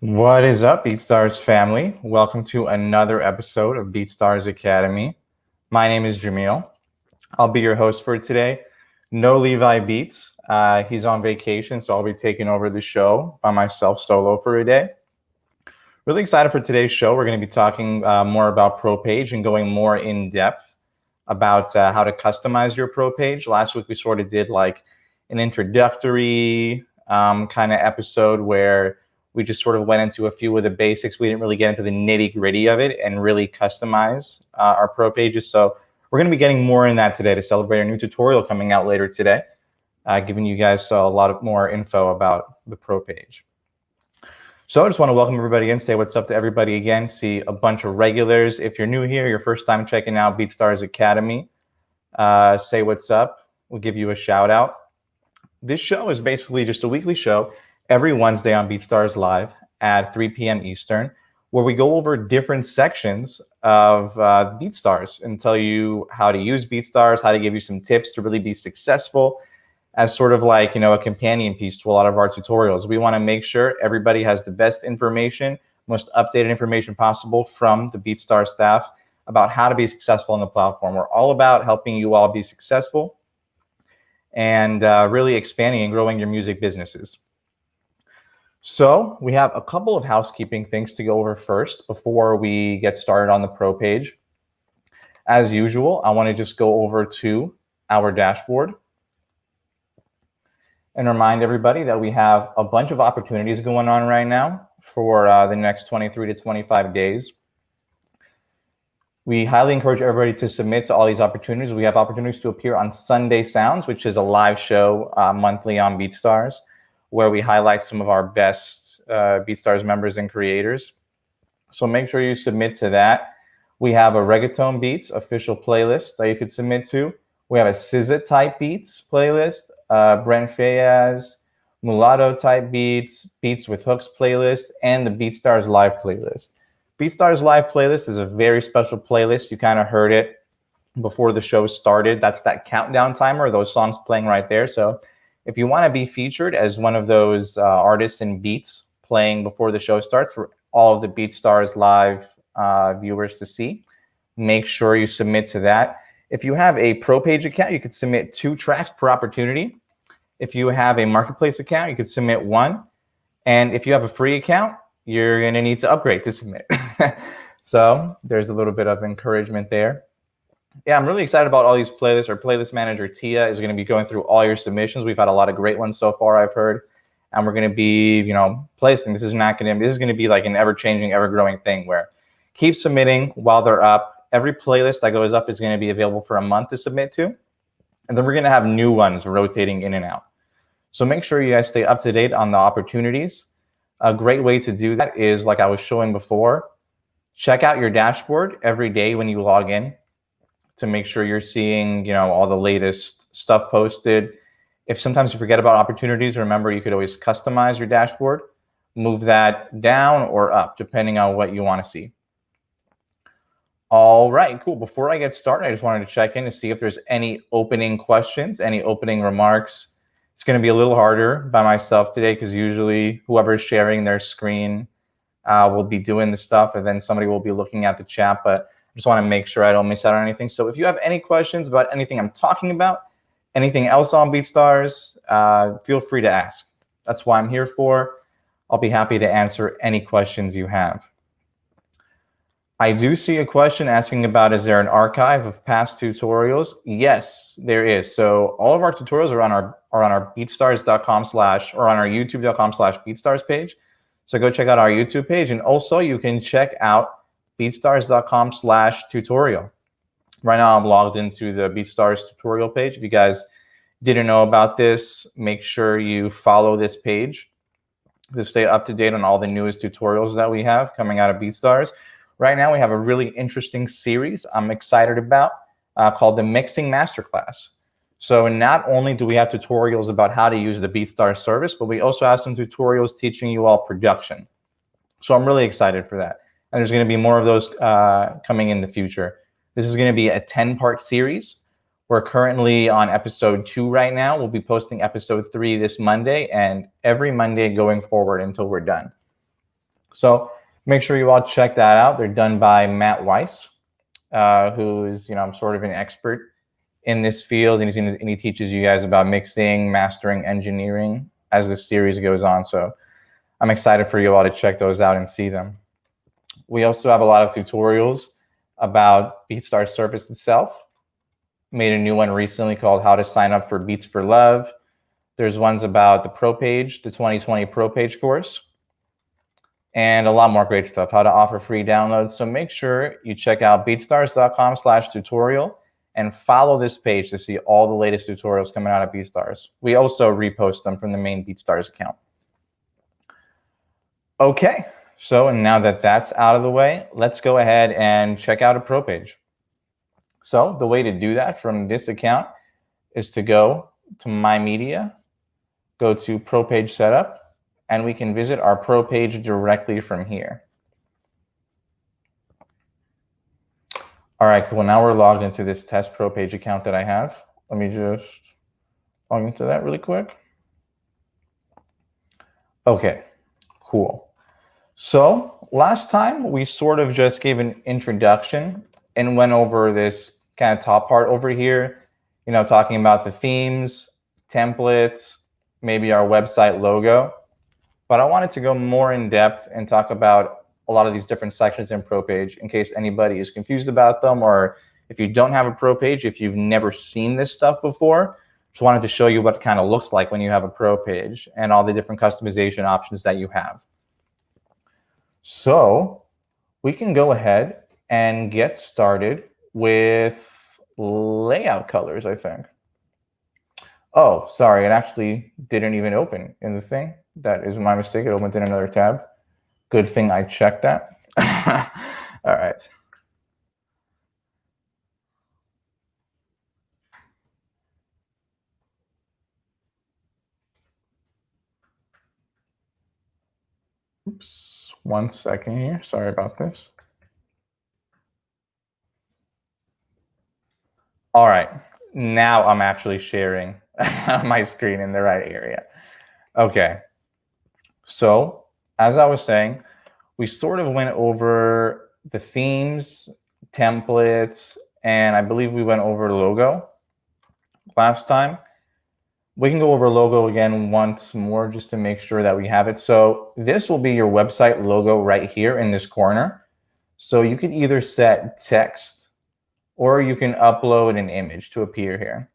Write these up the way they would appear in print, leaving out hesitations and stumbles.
What is up, BeatStars family? Welcome to another episode of BeatStars Academy. My name is Jamil. I'll be your host for today. No Levi Beats. He's on vacation, so I'll be taking over the show by myself solo for a day. Really excited for today's show. We're going to be talking more about ProPage and going more in depth about how to customize your ProPage. Last week we sort of did like an introductory kind of episode where we just sort of went into a few of the basics. We didn't really get into the nitty gritty of it and really customize our ProPages. So we're going to be getting more in that today to celebrate our new tutorial coming out later today, giving you guys a lot of more info about the ProPage. So I just want to welcome everybody in, say what's up to everybody again, see a bunch of regulars. If you're new here, your first time checking out BeatStars Academy, say what's up. We'll give you a shout out. This show is basically just a weekly show every Wednesday on BeatStars Live at 3 p.m. Eastern, where we go over different sections of BeatStars and tell you how to use BeatStars, how to give you some tips to really be successful as sort of like, a companion piece to a lot of our tutorials. We want to make sure everybody has the best information, most updated information possible from the BeatStars staff about how to be successful on the platform. We're all about helping you all be successful and really expanding and growing your music businesses. So we have a couple of housekeeping things to go over first before we get started on the ProPage. As usual, I want to just go over to our dashboard and remind everybody that we have a bunch of opportunities going on right now for the next 23 to 25 days. We highly encourage everybody to submit to all these opportunities. We have opportunities to appear on Sunday Sounds, which is a live show monthly on BeatStars, where we highlight some of our best BeatStars members and creators. So make sure you submit to that. We have a Reggaeton Beats official playlist that you could submit to. We have a SZA type beats playlist, Brent Fayez, Mulatto type beats, Beats with Hooks playlist, and the BeatStars Live playlist. BeatStars Live playlist is a very special playlist. You kind of heard it before the show started. That's that countdown timer, those songs playing right there. So if you want to be featured as one of those artists and beats playing before the show starts for all of the BeatStars Live viewers to see, make sure you submit to that. If you have a ProPage account, you could submit 2 tracks per opportunity. If you have a Marketplace account, you could submit 1. And if you have a free account, you're going to need to upgrade to submit. So there's a little bit of encouragement there. Yeah, I'm really excited about all these playlists. Our playlist manager, Tia, is going to be going through all your submissions. We've had a lot of great ones so far, I've heard. And we're going to be, placing. This is going to be like an ever-changing, ever-growing thing where keep submitting while they're up. Every playlist that goes up is going to be available for a month to submit to. And then we're going to have new ones rotating in and out. So make sure you guys stay up to date on the opportunities. A great way to do that is, like I was showing before, check out your dashboard every day when you log in to make sure you're seeing, all the latest stuff posted. If sometimes you forget about opportunities, remember you could always customize your dashboard, move that down or up, depending on what you want to see. All right, cool. Before I get started, I just wanted to check in to see if there's any opening questions, any opening remarks. It's going to be a little harder by myself today because usually whoever's sharing their screen will be doing the stuff and then somebody will be looking at the chat, but I just want to make sure I don't miss out on anything. So if you have any questions about anything I'm talking about, anything else on BeatStars, feel free to ask. That's what I'm here for. I'll be happy to answer any questions you have. I do see a question asking about, is there an archive of past tutorials? Yes, there is. So all of our tutorials are on our BeatStars.com/ or on our YouTube.com/BeatStars page. So go check out our YouTube page. And also you can check out BeatStars.com/tutorial. Right now I'm logged into the BeatStars tutorial page. If you guys didn't know about this, make sure you follow this page to stay up to date on all the newest tutorials that we have coming out of BeatStars. Right now, we have a really interesting series I'm excited about called the Mixing Masterclass. So not only do we have tutorials about how to use the BeatStars service, but we also have some tutorials teaching you all production. So I'm really excited for that. And there's going to be more of those coming in the future. This is going to be a 10-part series. We're currently on episode 2 right now. We'll be posting episode 3 this Monday and every Monday going forward until we're done. So make sure you all check that out. They're done by Matt Weiss, who is, I'm sort of an expert in this field, and he teaches you guys about mixing, mastering, engineering as this series goes on. So I'm excited for you all to check those out and see them. We also have a lot of tutorials about BeatStars service itself. Made a new one recently called How to Sign Up for Beats for Love. There's ones about the ProPage, the 2020 ProPage course, and a lot more great stuff, how to offer free downloads. So make sure you check out beatstars.com/tutorial and follow this page to see all the latest tutorials coming out of BeatStars. We also repost them from the main BeatStars account. Okay, so now that that's out of the way, let's go ahead and check out a ProPage. So the way to do that from this account is to go to My Media, go to ProPage Setup, and we can visit our ProPage directly from here. All right, cool. Now we're logged into this test ProPage account that I have. Let me just log into that really quick. Okay, cool. So last time we sort of just gave an introduction and went over this kind of top part over here, talking about the themes, templates, maybe our website logo. But I wanted to go more in depth and talk about a lot of these different sections in ProPage in case anybody is confused about them, or if you don't have a ProPage, if you've never seen this stuff before, just wanted to show you what it kind of looks like when you have a ProPage and all the different customization options that you have. So we can go ahead and get started with layout colors, I think. Oh, sorry, it actually didn't even open in the thing. That is my mistake. It opened in another tab. Good thing I checked that. All right. Oops, 1 second here. Sorry about this. All right, now I'm actually sharing my screen in the right area. Okay, so as I was saying, we sort of went over the themes, templates, and I believe we went over logo last time. We can go over logo again once more just to make sure that we have it. So this will be your website logo right here in this corner. So you can either set text or you can upload an image to appear here.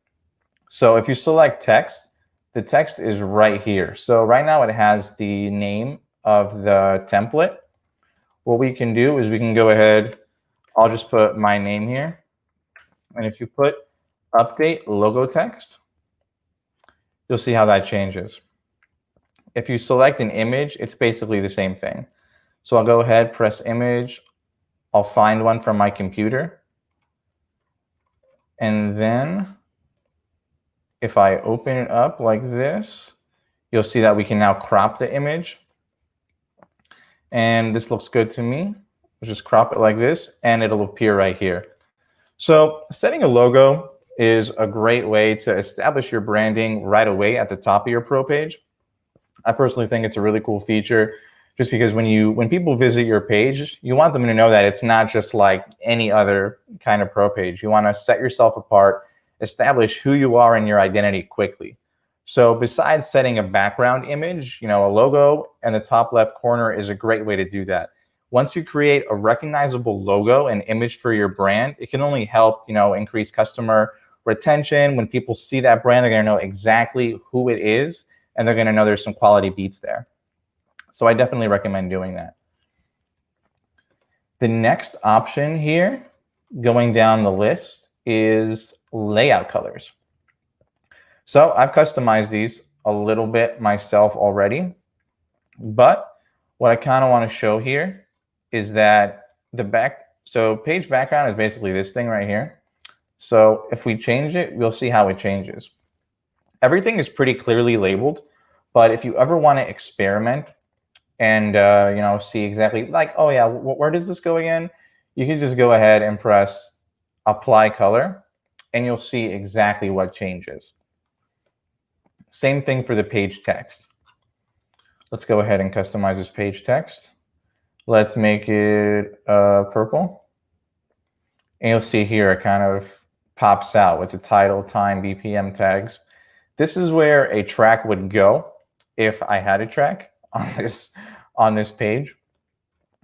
So if you select text, the text is right here. So right now it has the name of the template. What we can do is we can go ahead, I'll just put my name here. And if you put update logo text, you'll see how that changes. If you select an image, it's basically the same thing. So I'll go ahead, press image. I'll find one from my computer. And then if I open it up like this, you'll see that we can now crop the image. And this looks good to me. We'll just crop it like this, and it'll appear right here. So setting a logo is a great way to establish your branding right away at the top of your ProPage. I personally think it's a really cool feature just because when people visit your page, you want them to know that it's not just like any other kind of ProPage. You want to set yourself apart, establish who you are and your identity quickly. So besides setting a background image, a logo in the top left corner is a great way to do that. Once you create a recognizable logo and image for your brand, it can only help, increase customer retention. When people see that brand, they're going to know exactly who it is, and they're going to know there's some quality beats there. So I definitely recommend doing that. The next option here, going down the list, is layout colors. So I've customized these a little bit myself already, but what I kind of want to show here is that so page background is basically this thing right here. So if we change it, we'll see how it changes. Everything is pretty clearly labeled, but if you ever want to experiment and see exactly like, oh yeah, where does this go again? You can just go ahead and press apply color, and you'll see exactly what changes. Same thing for the page text. Let's go ahead and customize this page text. Let's make it purple. And you'll see here it kind of pops out with the title, time, BPM tags. This is where a track would go if I had a track on this page.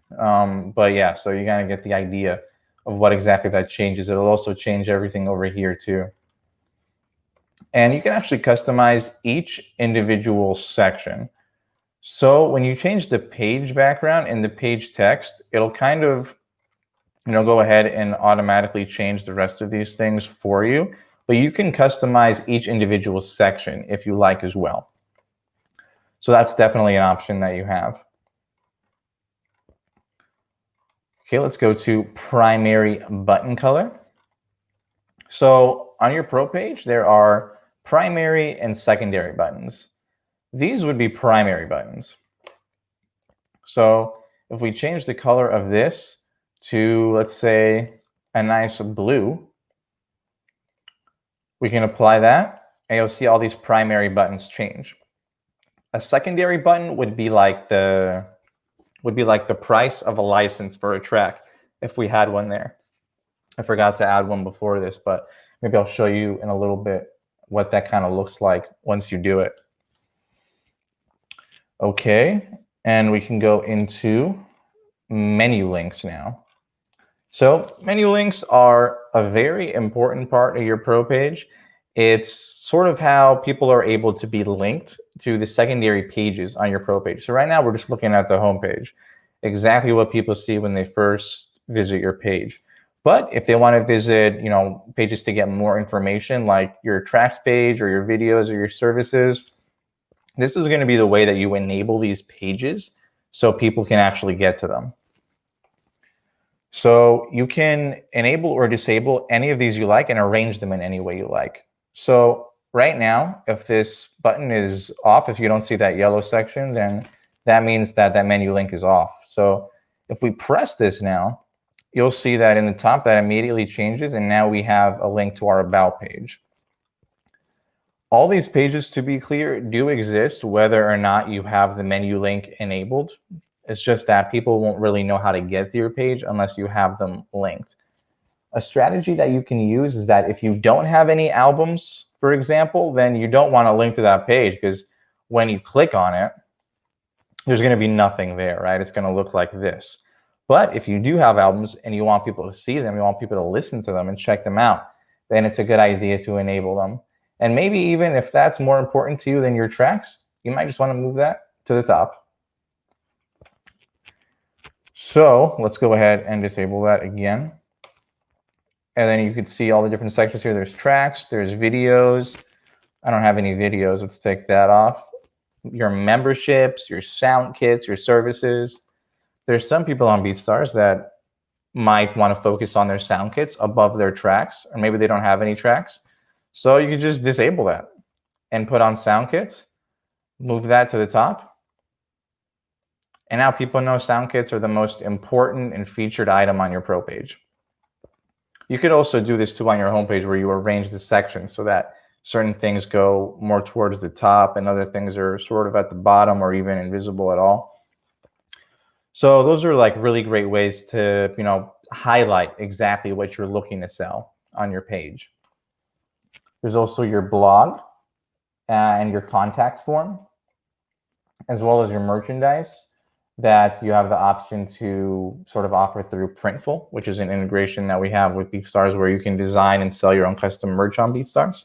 But yeah, so you gotta get the idea of what exactly that changes. It'll also change everything over here too. And you can actually customize each individual section. So when you change the page background and the page text, it'll kind of, go ahead and automatically change the rest of these things for you. But you can customize each individual section if you like as well. So that's definitely an option that you have. Okay, let's go to primary button color. So on your Pro page, there are primary and secondary buttons. These would be primary buttons. So if we change the color of this to, let's say, a nice blue, we can apply that, and you'll see all these primary buttons change. A secondary button would be like the price of a license for a track if we had one there. I forgot to add one before this, but maybe I'll show you in a little bit what that kind of looks like once you do it. Okay, and we can go into menu links now. So menu links are a very important part of your Pro page. It's sort of how people are able to be linked to the secondary pages on your Pro page. So right now we're just looking at the home page, exactly what people see when they first visit your page. But if they want to visit, pages to get more information, like your tracks page or your videos or your services, this is going to be the way that you enable these pages so people can actually get to them. So you can enable or disable any of these you like and arrange them in any way you like. So right now, if this button is off, if you don't see that yellow section, then that means that that menu link is off. So if we press this now, you'll see that in the top that immediately changes, and now we have a link to our About page. All these pages, to be clear, do exist whether or not you have the menu link enabled. It's just that people won't really know how to get to your page unless you have them linked. A strategy that you can use is that if you don't have any albums, for example, then you don't want to link to that page, because when you click on it, there's going to be nothing there, right? It's going to look like this. But if you do have albums and you want people to see them, you want people to listen to them and check them out, then it's a good idea to enable them. And maybe even if that's more important to you than your tracks, you might just want to move that to the top. So let's go ahead and disable that again. And then you can see all the different sections here. There's tracks, there's videos. I don't have any videos. Let's take that off. Your memberships, your sound kits, your services. There's some people on BeatStars that might want to focus on their sound kits above their tracks, or maybe they don't have any tracks. So you can just disable that and put on sound kits, move that to the top. And now people know sound kits are the most important and featured item on your Pro page. You could also do this too on your homepage, where you arrange the sections so that certain things go more towards the top and other things are sort of at the bottom or even invisible at all. So those are like really great ways to, highlight exactly what you're looking to sell on your page. There's also your blog and your contacts form, as well as your merchandise that you have the option to sort of offer through Printful, which is an integration that we have with BeatStars where you can design and sell your own custom merch on BeatStars.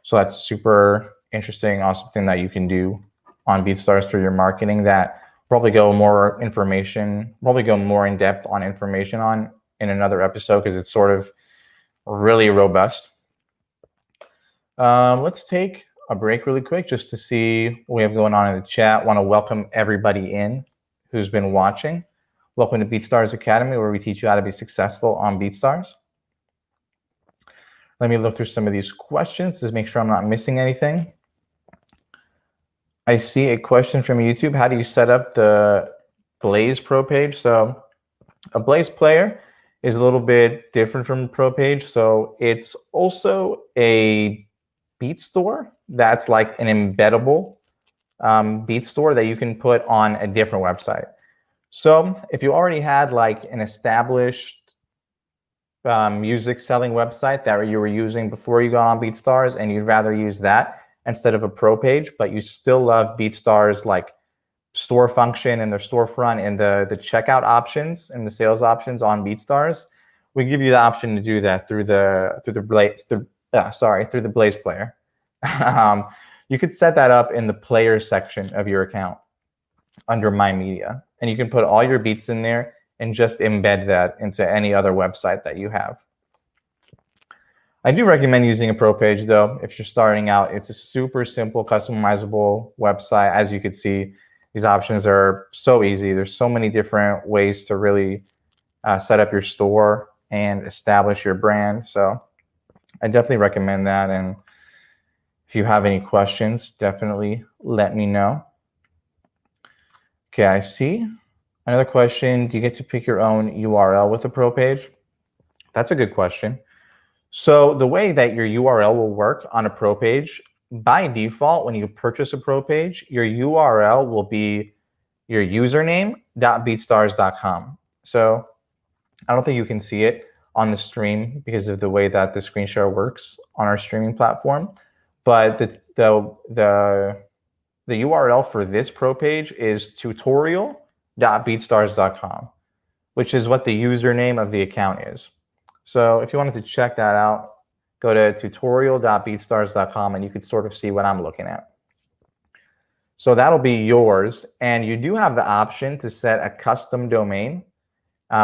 So that's super interesting, awesome thing that you can do on BeatStars for your marketing that probably go more in depth on information on in another episode, because it's sort of really robust. Let's take a break really quick just to see what we have going on in the chat. Want to welcome everybody in who's been watching. Welcome to BeatStars Academy, where we teach you how to be successful on BeatStars. Let me look through some of these questions to make sure I'm not missing anything. I see a question from YouTube. How do you set up the Blaze Pro page? So a Blaze player is a little bit different from Pro page. So it's also a beat store that's like an embeddable beat store that you can put on a different website. So if you already had like an established music selling website that you were using before you got on BeatStars, and you'd rather use that instead of a ProPage, but you still love BeatStars like store function and their storefront and the checkout options and the sales options on BeatStars, we give you the option to do that through the Blaze player. You could set that up in the player section of your account under My Media, and you can put all your beats in there and just embed that into any other website that you have. I do recommend using a ProPage though if you're starting out. It's a super simple, customizable website. As you can see, these options are so easy. There's so many different ways to really set up your store and establish your brand. So I definitely recommend that. And if you have any questions, definitely let me know. Okay, I see. Another question, do you get to pick your own URL with a ProPage? That's a good question. So the way that your URL will work on a ProPage, by default, when you purchase a ProPage, your URL will be your username.beatstars.com. So I don't think you can see it on the stream because of the way that the screen share works on our streaming platform. But the URL for this ProPage is tutorial.beatstars.com, which is what the username of the account is. So if you wanted to check that out, go to tutorial.beatstars.com and you could sort of see what I'm looking at. So that'll be yours. And you do have the option to set a custom domain,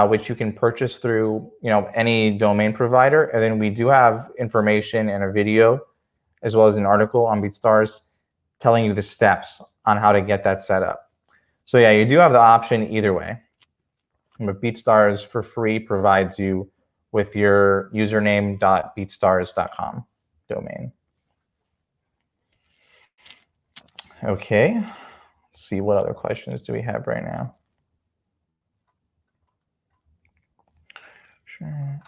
which you can purchase through any domain provider. And then we do have information in a video as well as an article on BeatStars telling you the steps on how to get that set up. So yeah, you do have the option either way. But BeatStars for free provides you with your username.beatstars.com domain. Okay, let's see what other questions do we have right now. Sure.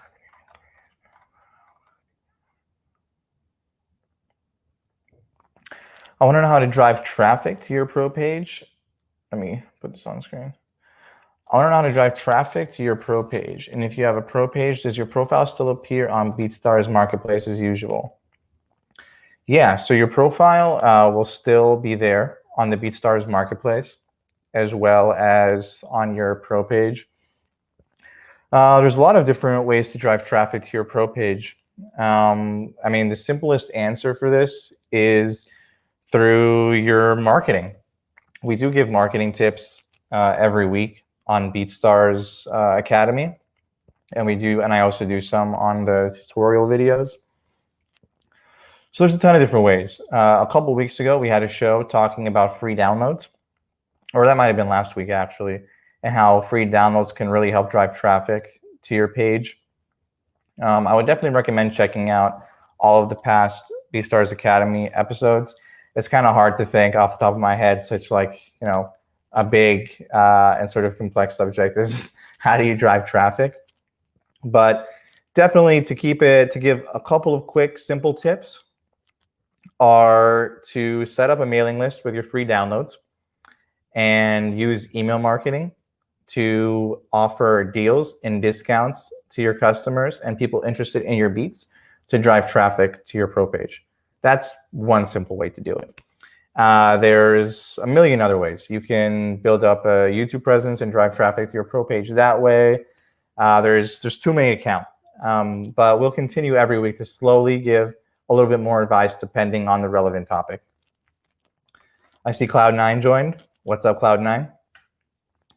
I want to know how to drive traffic to your ProPage. Let me put this on screen. I want to know how to drive traffic to your ProPage. And if you have a ProPage, does your profile still appear on BeatStars Marketplace as usual? Yeah, so your profile will still be there on the BeatStars Marketplace as well as on your ProPage. There's a lot of different ways to drive traffic to your ProPage. I mean, the simplest answer for this is through your marketing. We do give marketing tips every week on BeatStars Academy, and I also do some on the tutorial videos. So there's a ton of different ways. A couple weeks ago, we had a show talking about free downloads, or that might have been last week actually, and how free downloads can really help drive traffic to your page. I would definitely recommend checking out all of the past BeatStars Academy episodes. It's kind of hard to think off the top of my head, such like, a big and sort of complex subject is how do you drive traffic? But definitely to give a couple of quick, simple tips are to set up a mailing list with your free downloads and use email marketing to offer deals and discounts to your customers and people interested in your beats to drive traffic to your ProPage. That's one simple way to do it. There's a million other ways. You can build up a YouTube presence and drive traffic to your ProPage that way. There's too many to count. But we'll continue every week to slowly give a little bit more advice depending on the relevant topic. I see Cloud9 joined. What's up, Cloud9?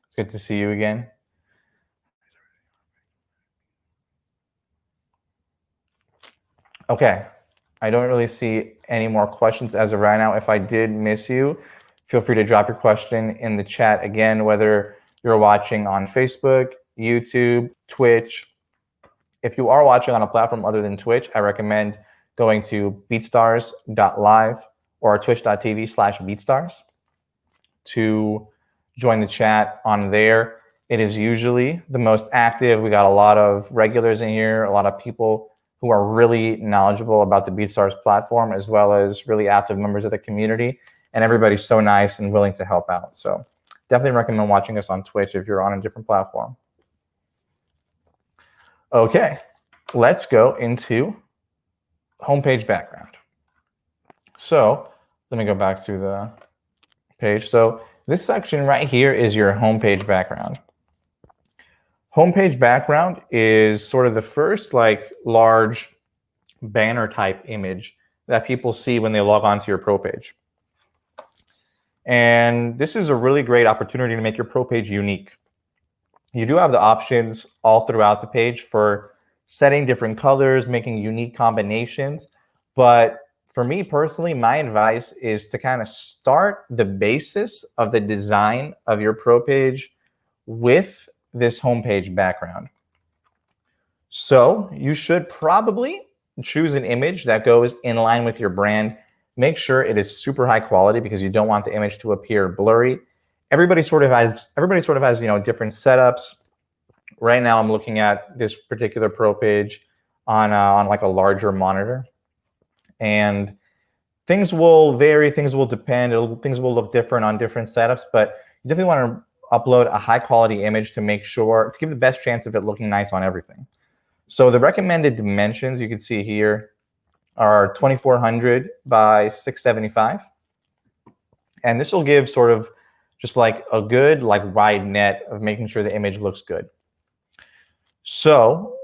It's good to see you again. Okay. I don't really see any more questions as of right now. If I did miss you, feel free to drop your question in the chat again, whether you're watching on Facebook, YouTube, Twitch. If you are watching on a platform other than Twitch, I recommend going to beatstars.live or twitch.tv/beatstars to join the chat on there. It is usually the most active. We got a lot of regulars in here, a lot of people who are really knowledgeable about the BeatStars platform, as well as really active members of the community. And everybody's so nice and willing to help out. So Definitely recommend watching us on Twitch if you're on a different platform. Okay, let's go into homepage background. So let me go back to the page. So this section right here is your homepage background. Homepage background is sort of the first like large banner type image that people see when they log on to your ProPage. And this is a really great opportunity to make your ProPage unique. You do have the options all throughout the page for setting different colors, making unique combinations. But for me personally, my advice is to kind of start the basis of the design of your ProPage with this homepage background. So you should probably choose an image that goes in line with your brand. Make sure it is super high quality because you don't want the image to appear blurry. Everybody sort of has different setups. Right now I'm looking at this particular ProPage on like a larger monitor, and things will vary, things will depend, things will look different on different setups, but you definitely want to upload a high quality image to make sure to give the best chance of it looking nice on everything. So the recommended dimensions you can see here are 2400 by 675. And this will give sort of just like a good like wide net of making sure the image looks good. So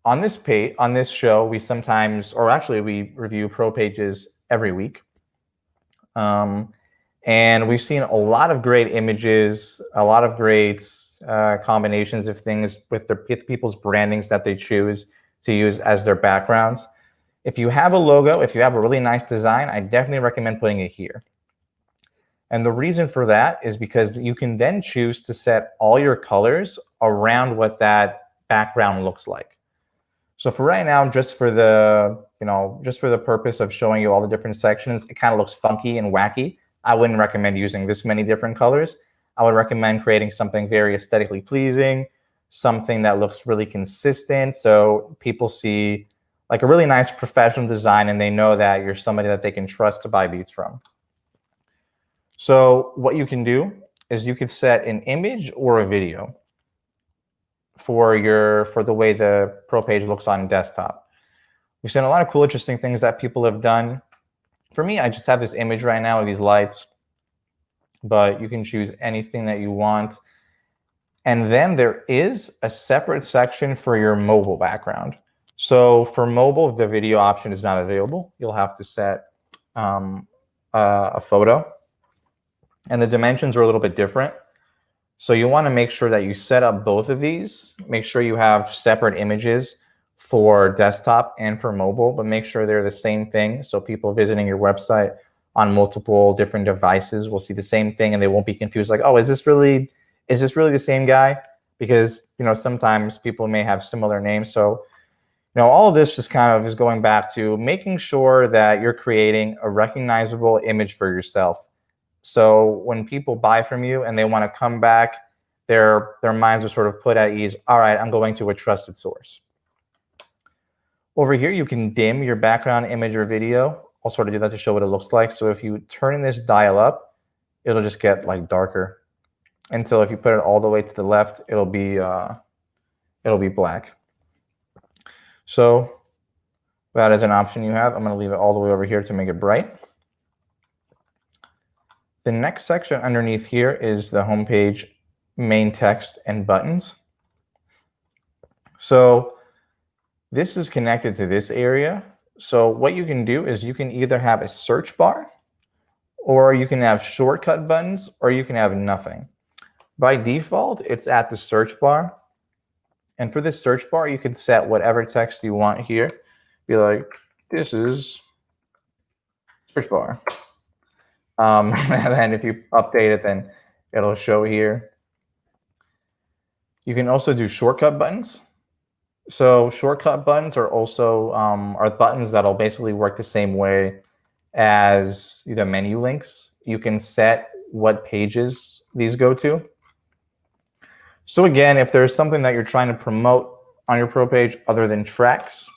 on this page, on this show, we sometimes, or actually we review ProPages every week. And we've seen a lot of great images, a lot of great combinations of things with people's brandings that they choose to use as their backgrounds. If you have a logo, if you have a really nice design, I definitely recommend putting it here. And the reason for that is because you can then choose to set all your colors around what that background looks like. So for right now, just for the purpose of showing you all the different sections, it kind of looks funky and wacky. I wouldn't recommend using this many different colors. I would recommend creating something very aesthetically pleasing, something that looks really consistent, so people see like a really nice professional design and they know that you're somebody that they can trust to buy beats from. So what you can do is you could set an image or a video for the way the ProPage looks on desktop. We've seen a lot of cool, interesting things that people have done. For me, I just have this image right now of these lights, but you can choose anything that you want. And then there is a separate section for your mobile background. So for mobile, the video option is not available. You'll have to set a photo. And the dimensions are a little bit different. So you want to make sure that you set up both of these. Make sure you have separate images for desktop and for mobile, but make sure they're the same thing. So people visiting your website on multiple different devices will see the same thing and they won't be confused like, oh, is this really the same guy? Because, sometimes people may have similar names. So, all of this just kind of is going back to making sure that you're creating a recognizable image for yourself. So when people buy from you and they want to come back, their minds are sort of put at ease. All right, I'm going to a trusted source. Over here, you can dim your background image or video. I'll sort of do that to show what it looks like. So if you turn this dial up, it'll just get like darker until if you put it all the way to the left, it'll be black. So that is an option you have. I'm going to leave it all the way over here to make it bright. The next section underneath here is the homepage main text and buttons. So this is connected to this area. So what you can do is you can either have a search bar, or you can have shortcut buttons, or you can have nothing. By default, it's at the search bar. And for this search bar, you can set whatever text you want here. Be like, this is search bar. And then if you update it, then it'll show here. You can also do shortcut buttons. So shortcut buttons are also are buttons that'll basically work the same way as the menu links. You can set what pages these go to. So again, if there's something that you're trying to promote on your ProPage other than tracks,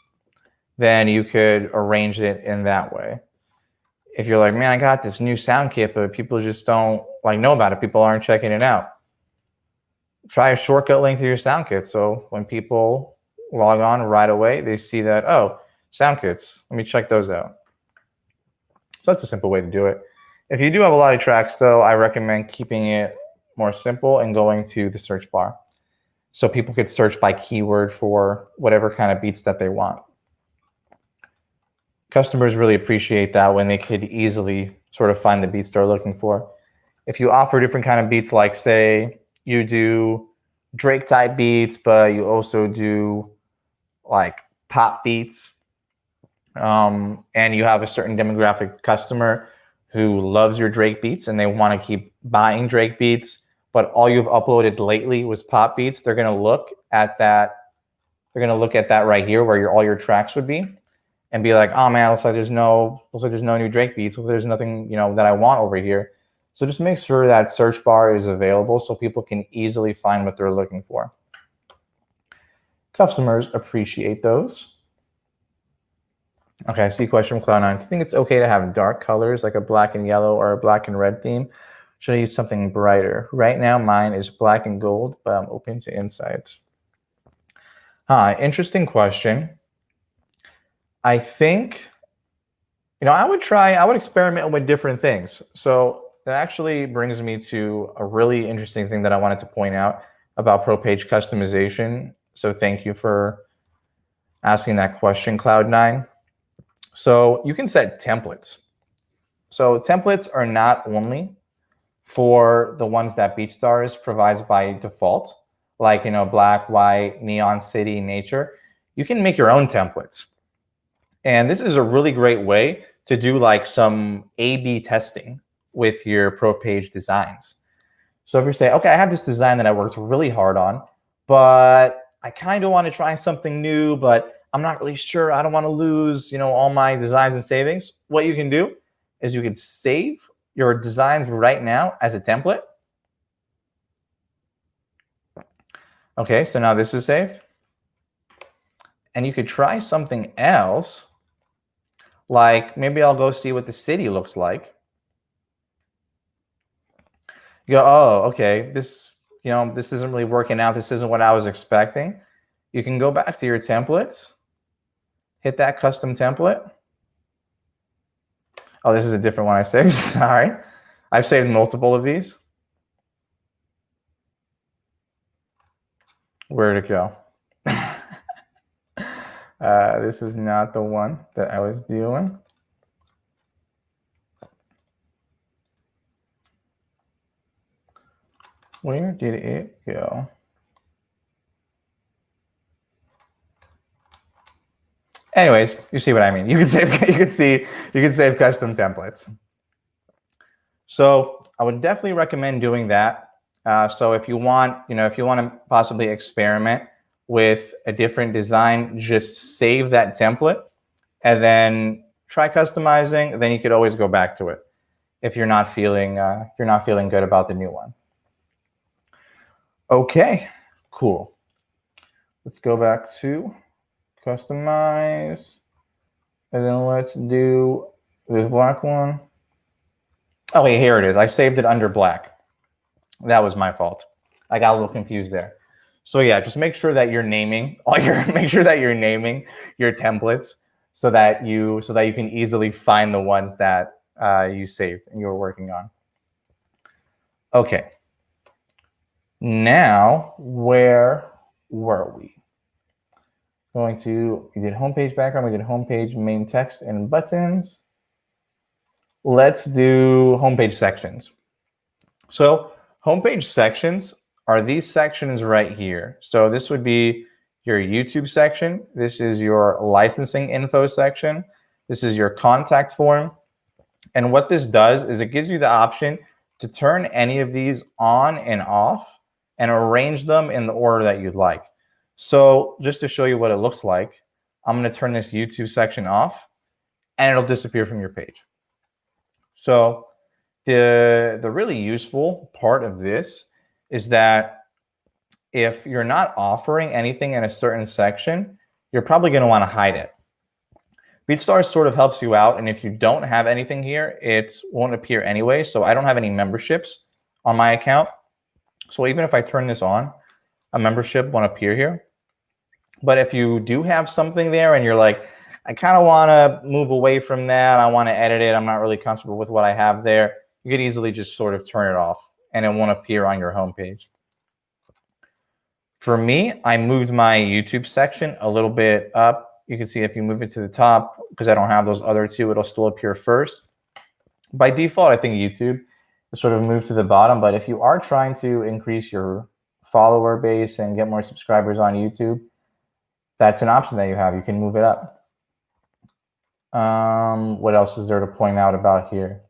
then you could arrange it in that way. if you're like, man, I got this new sound kit, but people just don't like know about it. People aren't checking it out. Try a shortcut link to your sound kit. So when people log on right away, they see that, oh, sound kits, let me check those out. So that's a simple way to do it. If you do have a lot of tracks though, I recommend keeping it more simple and going to the search bar. So people could search by keyword for whatever kind of beats that they want. Customers really appreciate that when they could easily sort of find the beats they're looking for. If you offer different kind of beats, like say you do Drake type beats, but you also do like pop beats, and you have a certain demographic customer who loves your Drake beats and they want to keep buying Drake beats, but all you've uploaded lately was pop beats, they're going to look at that. They're going to look at that right here where all your tracks would be and be like, oh man, looks like there's no new Drake beats. Looks like there's nothing, that I want over here. So just make sure that search bar is available so people can easily find what they're looking for. Customers appreciate those. Okay, I see a question from Cloud9. Do you think it's okay to have dark colors like a black and yellow or a black and red theme? Should I use something brighter? Right now, mine is black and gold, but I'm open to insights. Interesting question. I think, I would experiment with different things. So that actually brings me to a really interesting thing that I wanted to point out about ProPage customization. So thank you for asking that question, Cloud9. So you can set templates. So templates are not only for the ones that BeatStars provides by default, like, black, white, neon, city, nature. You can make your own templates. And this is a really great way to do like some A/B testing with your ProPage designs. So if you say, okay, I have this design that I worked really hard on, but I kind of want to try something new, but I'm not really sure. I don't want to lose, all my designs and savings. What you can do is you can save your designs right now as a template. Okay, so now this is saved. And you could try something else. Like maybe I'll go see what the city looks like. You go, oh, okay, this isn't really working out. This isn't what I was expecting. You can go back to your templates, hit that custom template. Oh, this is a different one I saved. Sorry. I've saved multiple of these. Where'd it go? This is not the one that I was doing. Where did it go? Anyways, you see what I mean. You can save custom templates. So I would definitely recommend doing that. So if you want to possibly experiment with a different design, just save that template and then try customizing. Then you could always go back to it if you're not feeling good about the new one. Okay, cool. Let's go back to customize, and then let's do this black one. Oh, wait, here it is. I saved it under black. That was my fault. I got a little confused there. So yeah, just make sure that you're naming your templates so that you can easily find the ones that you saved and you were working on. Okay. Now, where were we? We did homepage background, we did homepage main text and buttons. Let's do homepage sections. So homepage sections are these sections right here. So this would be your YouTube section. This is your licensing info section. This is your contact form. And what this does is it gives you the option to turn any of these on and off and arrange them in the order that you'd like. So just to show you what it looks like, I'm going to turn this YouTube section off and it'll disappear from your page. So the really useful part of this is that if you're not offering anything in a certain section, you're probably going to want to hide it. BeatStars sort of helps you out, and if you don't have anything here, it won't appear anyway. So I don't have any memberships on my account. So even if I turn this on, a membership won't appear here. But if you do have something there and you're like, I kind of want to move away from that, I want to edit it, I'm not really comfortable with what I have there, you could easily just sort of turn it off and it won't appear on your homepage. For me, I moved my YouTube section a little bit up. You can see if you move it to the top, because I don't have those other two, it'll still appear first. By default, I think YouTube is sort of moved to the bottom, but if you are trying to increase your follower base and get more subscribers on YouTube, that's an option that you have. You can move it up. What else is there to point out about here?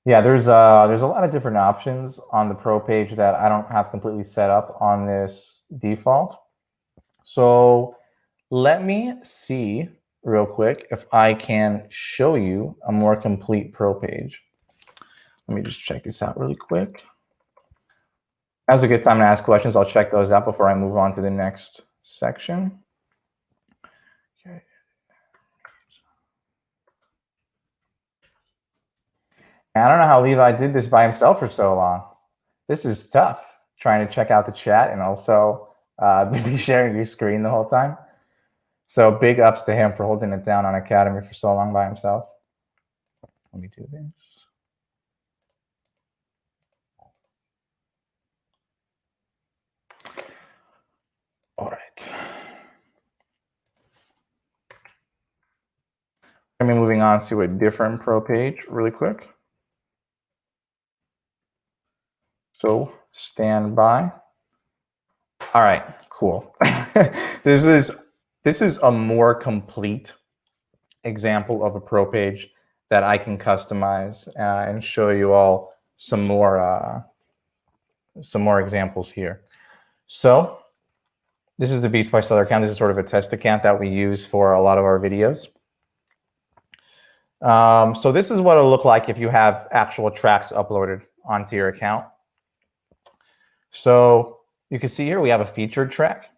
Yeah, there's a lot of different options on the Pro page that I don't have completely set up on this default. So let me see real quick if I can show you a more complete Pro page. Let me just check this out really quick. Now's a good time to ask questions. I'll check those out before I move on to the next section. Okay. I don't know how Levi did this by himself for so long. This is tough, trying to check out the chat and also be sharing your screen the whole time. So big ups to him for holding it down on Academy for so long by himself. Let me do this. All right. I'm moving on to a different Pro page really quick. So stand by. All right, cool. This is a more complete example of a Pro page that I can customize and show you all some more examples here. So this is the Beats by Stellar account. This is sort of a test account that we use for a lot of our videos. So this is what it'll look like if you have actual tracks uploaded onto your account. So you can see here we have a featured track.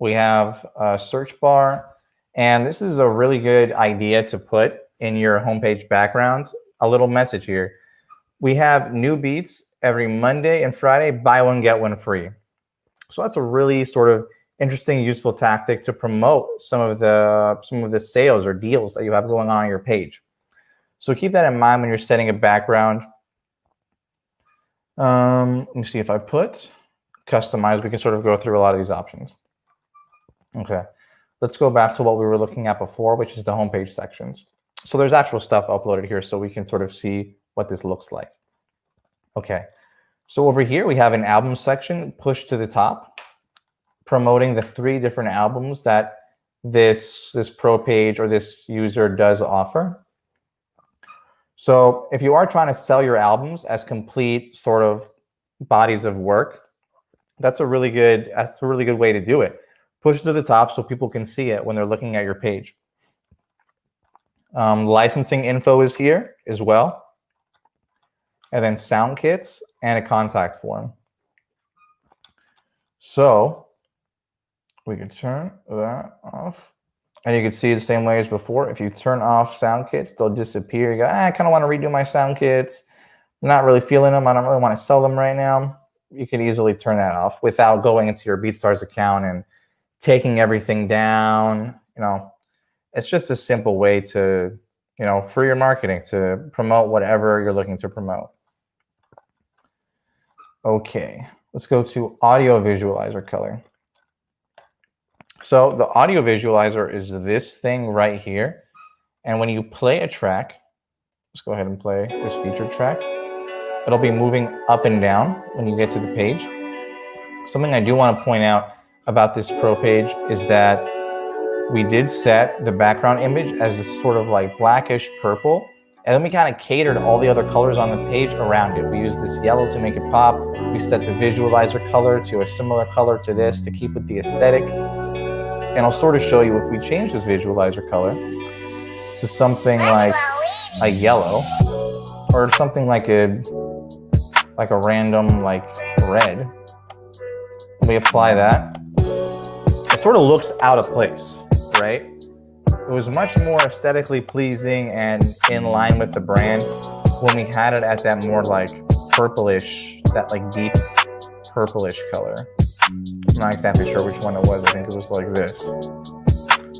We have a search bar. And this is a really good idea to put in your homepage background. A little message here. We have new beats every Monday and Friday, buy one, get one free. So that's a really sort of interesting, useful tactic to promote some of the sales or deals that you have going on your page. So keep that in mind when you're setting a background. Let me see if I put customize. We can sort of go through a lot of these options. Okay, let's go back to what we were looking at before, which is the homepage sections. So there's actual stuff uploaded here, so we can sort of see what this looks like. Okay, so over here we have an album section pushed to the top, promoting the 3 different albums that this Pro page or this user does offer. So if you are trying to sell your albums as complete sort of bodies of work, that's a really good way to do it. Push to the top so people can see it when they're looking at your page. Licensing info is here as well. And then sound kits and a contact form. So we can turn that off. And you can see the same way as before. If you turn off sound kits, they'll disappear. You go, I kind of want to redo my sound kits. I'm not really feeling them. I don't really want to sell them right now. You can easily turn that off without going into your BeatStars account and taking everything down. You know, it's just a simple way to, you know, for your marketing, to promote whatever you're looking to promote. Okay, let's go to audio visualizer color. So the audio visualizer is this thing right here. And when you play a track, let's go ahead and play this featured track. It'll be moving up and down when you get to the page. Something I do want to point out about this Pro page is that we did set the background image as this sort of like blackish purple. And then we kind of catered all the other colors on the page around it. We used this yellow to make it pop. We set the visualizer color to a similar color to this to keep with the aesthetic. And I'll sort of show you if we change this visualizer color to something like a yellow or something like a random like red. We apply that. It sort of looks out of place, right? It was much more aesthetically pleasing and in line with the brand when we had it at that more like purplish, that like deep purplish color. I'm not exactly sure which one it was. I think it was like this.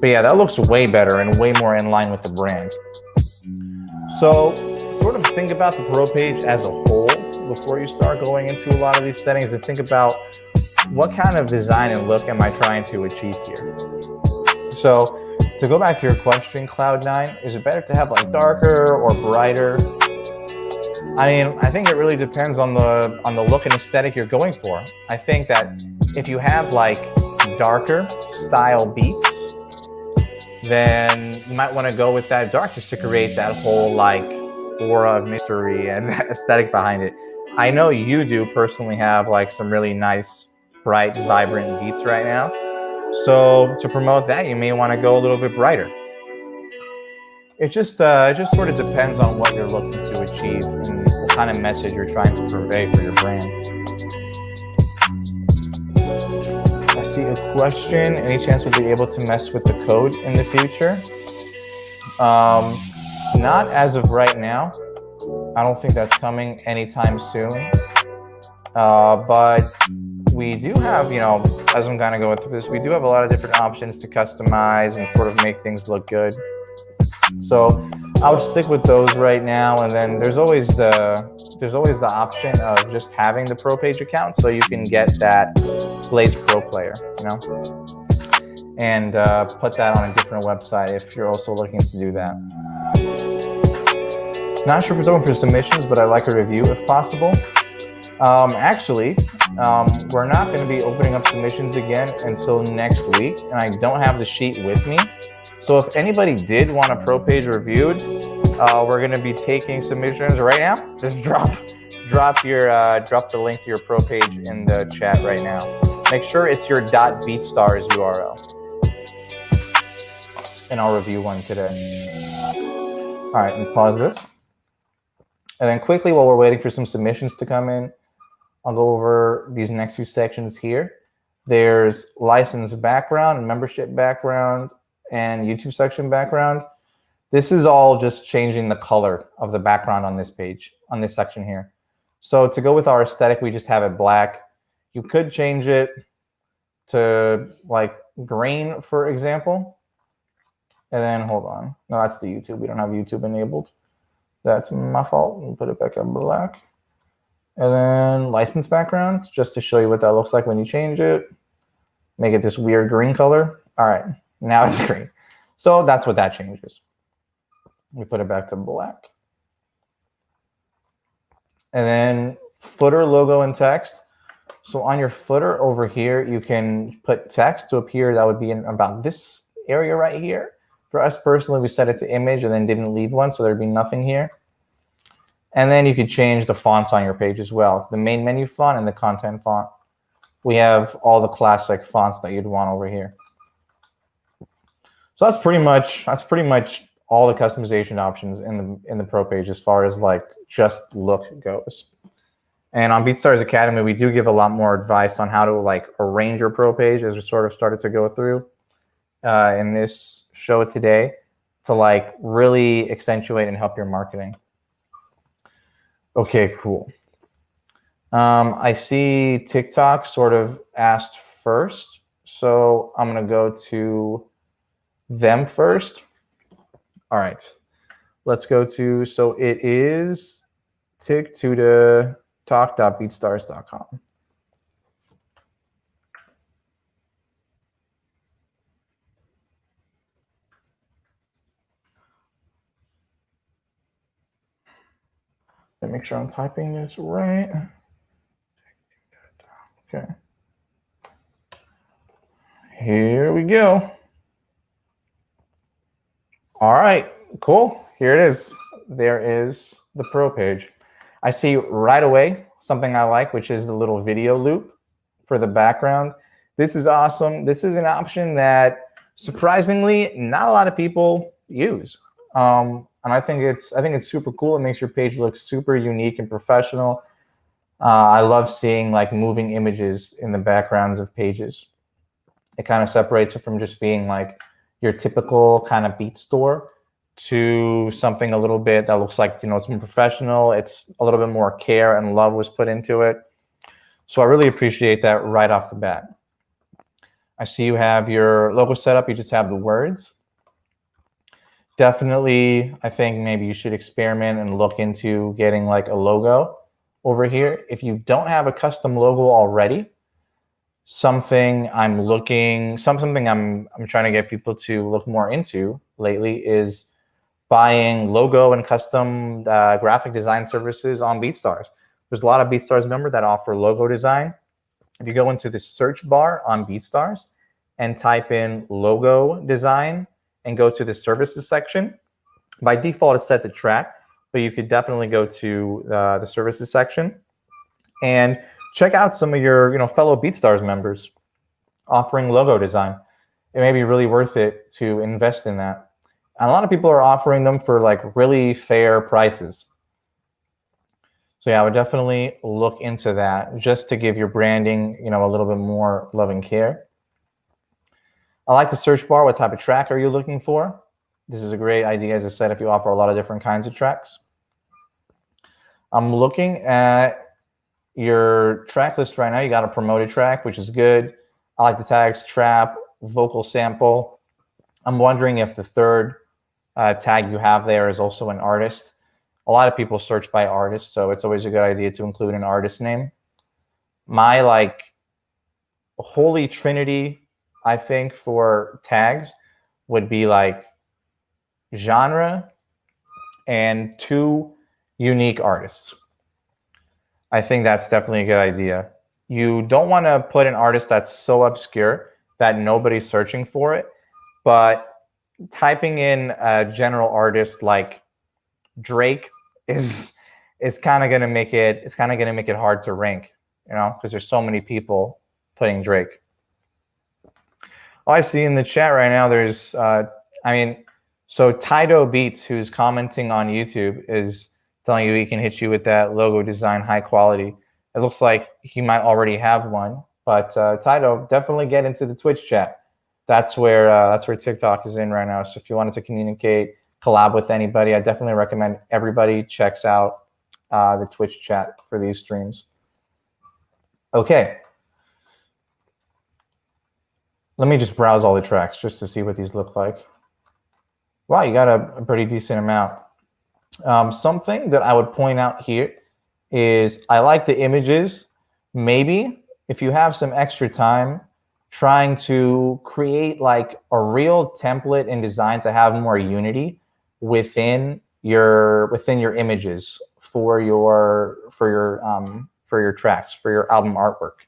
But yeah, that looks way better and way more in line with the brand. So sort of think about the ProPage as a whole before you start going into a lot of these settings, and think about what kind of design and look am I trying to achieve here. So to go back to your question, Cloud9, is it better to have like darker or brighter? I mean, I think it really depends on the look and aesthetic you're going for. I think that if you have like darker style beats, then you might want to go with that dark just to create that whole like aura of mystery and aesthetic behind it. I know you do personally have like some really nice, bright, vibrant beats right now. So to promote that, you may want to go a little bit brighter. It just sort of depends on what you're looking to achieve and what kind of message you're trying to purvey for your brand. I see a question. Any chance we'll be able to mess with the code in the future? Not as of right now. I don't think that's coming anytime soon. But we do have, you know, as I'm kind of going through this, we do have a lot of different options to customize and sort of make things look good. So I'll stick with those right now, and then there's always the option of just having the ProPage account, so you can get that Blaze Pro player, you know, and put that on a different website if you're also looking to do that. Not sure if it's open for submissions, but I'd like a review if possible. Actually, we're not going to be opening up submissions again until next week, and I don't have the sheet with me. So if anybody did want a ProPage reviewed, we're going to be taking submissions right now. Just drop the link to your ProPage in the chat right now. Make sure it's your .BeatStars URL, and I'll review one today. All right, and pause this. And then quickly, while we're waiting for some submissions to come in, I'll go over these next few sections here. There's license background, membership background, and YouTube section background. This is all just changing the color of the background on this page, on this section here. So to go with our aesthetic, we just have it black. You could change it to like green, for example. And then hold on. No, that's the YouTube. We don't have YouTube enabled. That's my fault. We'll put it back in black. And then license background, just to show you what that looks like when you change it. Make it this weird green color. All right. Now it's green. So that's what that changes. We put it back to black. And then footer, logo, and text. So on your footer over here, you can put text to appear. That would be in about this area right here. For us personally, we set it to image and then didn't leave one, so there'd be nothing here. And then you could change the fonts on your page as well. The main menu font and the content font. We have all the classic fonts that you'd want over here. So that's pretty much all the customization options in the ProPage as far as like just look goes. And on BeatStars Academy, we do give a lot more advice on how to like arrange your ProPage, as we sort of started to go through in this show today, to like really accentuate and help your marketing. Okay, cool. I see TikTok sort of asked first, so I'm gonna go to them first. All right, let's go to, so it is talk.beatstars.com. Let me make sure I'm typing this right. Okay. Here we go. All right, cool. Here it is. There is the ProPage. I see right away something I like, which is the little video loop for the background. This is awesome. This is an option that surprisingly not a lot of people use. And I think it's super cool. It makes your page look super unique and professional. I love seeing like moving images in the backgrounds of pages. It kind of separates it from just being like, your typical kind of beat store to something a little bit that looks like, it's more professional. It's a little bit more care and love was put into it. So I really appreciate that right off the bat. I see you have your logo set up. You just have the words. Definitely, I think maybe you should experiment and look into getting like a logo over here. If you don't have a custom logo already, something I'm trying to get people to look more into lately is buying logo and custom graphic design services on BeatStars. There's a lot of BeatStars members that offer logo design. If you go into the search bar on BeatStars and type in logo design and go to the services section, by default it's set to track, but you could definitely go to the services section and check out some of your fellow BeatStars members offering logo design. It may be really worth it to invest in that. And a lot of people are offering them for like really fair prices. So yeah, I would definitely look into that just to give your branding, a little bit more love and care. I like the search bar. What type of track are you looking for? This is a great idea, as I said, if you offer a lot of different kinds of tracks. I'm looking at your track list right now. You got a promoted track, which is good. I like the tags trap, vocal sample. I'm wondering if the third tag you have there is also an artist. A lot of people search by artist, so it's always a good idea to include an artist name. My like holy trinity, I think, for tags would be like genre and 2 unique artists. I think that's definitely a good idea. You don't want to put an artist that's so obscure that nobody's searching for it, but typing in a general artist like Drake is kind of going to make it hard to rank, because there's so many people putting Drake. Oh, I see in the chat right now there's so Tido Beats, who's commenting on YouTube, is telling you he can hit you with that logo design high quality. It looks like he might already have one, but Tido, definitely get into the Twitch chat. That's where TikTok is in right now. So if you wanted to communicate, collab with anybody, I definitely recommend everybody checks out the Twitch chat for these streams. Okay. Let me just browse all the tracks just to see what these look like. Wow, you got a pretty decent amount. Something that I would point out here is I like the images. Maybe if you have some extra time, trying to create like a real template in design to have more unity within your images for your tracks, for your album artwork.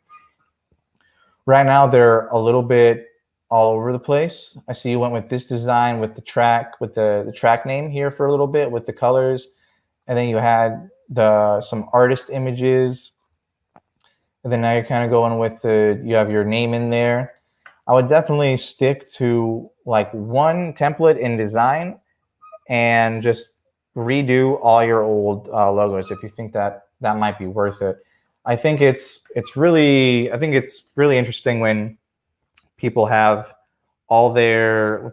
Right now they're a little bit all over the place. I see you went with this design with the track, with the track name here for a little bit with the colors, and then you had some artist images, and then now you're kind of going with you have your name in there. I would definitely stick to like one template in design and just redo all your old logos if you think that might be worth it. I think it's really interesting when people have all their